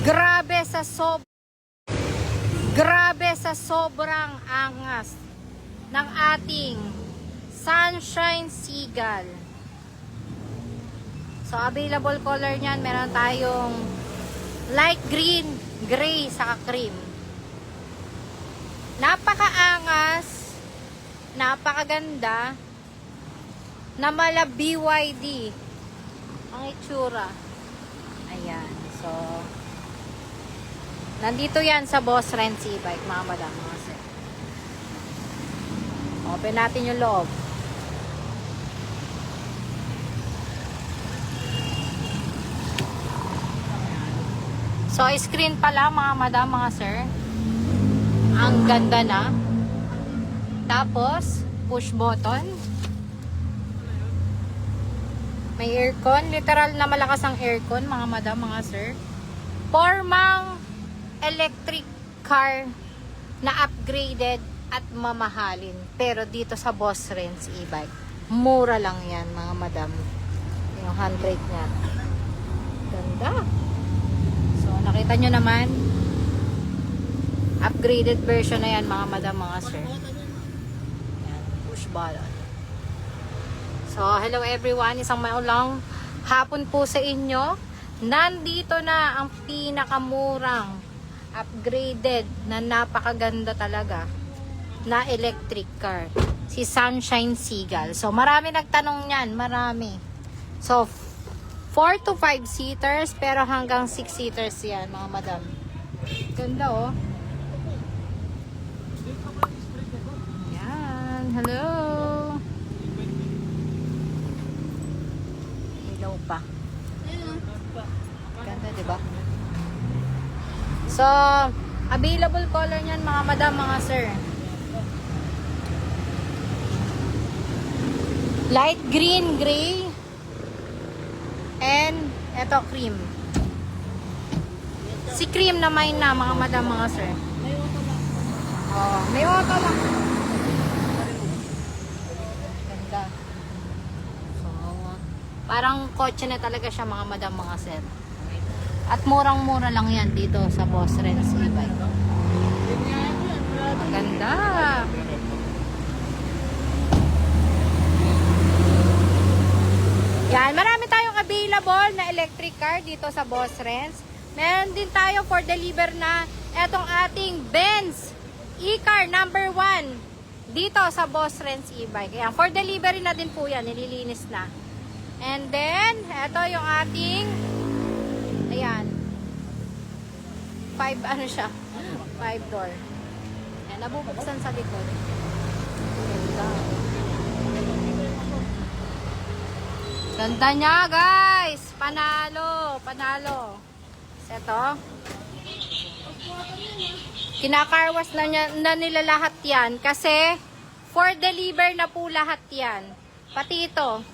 Grabe sa sobrang angas ng ating Sunshine Seagull. So, available color niyan, meron tayong light green, gray, saka cream. Napakaangas, napakaganda, na mala BYD ang itsura. Ayan. So, nandito yan sa Boss Renz e-bike, mga madam, mga sir. Open natin yung loob. So, screen pala, mga madam, mga sir. Ang ganda na. Tapos, push button. May aircon. Literal na malakas ang aircon, mga madam, mga sir. Formang electric car na upgraded at mamahalin. Pero dito sa Boss Renz e-bike, mura lang yan, mga madam. Yung 100 niya. Ganda. So, nakita nyo naman, upgraded version na yan, mga madam, mga sir. Yan, push button. So, hello everyone. Isang maulang hapon po sa inyo. Nandito na ang pinakamurang upgraded na napakaganda talaga na electric car. Si Sunshine Seagull. So, marami nagtanong niyan. Marami. So, 4 to 5 seaters pero hanggang 6 seaters yan, mga madam. Ganda, oh. Yan. Hello. Hello pa. Ganda, diba? So, available color niyan, mga madam, mga sir. Light green, gray, and eto cream. Si cream na may na, mga madam, mga sir. Oh, may auto lang. Ganda. So, parang kotse na talaga siya, mga madam, mga sir. At murang-mura lang yan dito sa Boss Renz e-bike. Maganda. Yan, marami tayong available na electric car dito sa Boss Renz. Meron din tayo for deliver na etong ating Benz e-car number 1 dito sa Boss Renz e-bike. Yan, for delivery na din po yan, nililinis na. And then, eto yung ating, ayan, 5 ano siya, 5 door. Yan, nabubuksan sa likod. Ganda niya, guys. Panalo, panalo. Ito. Kinakarwas na nila lahat yan kasi for deliver na po lahat yan. Pati ito.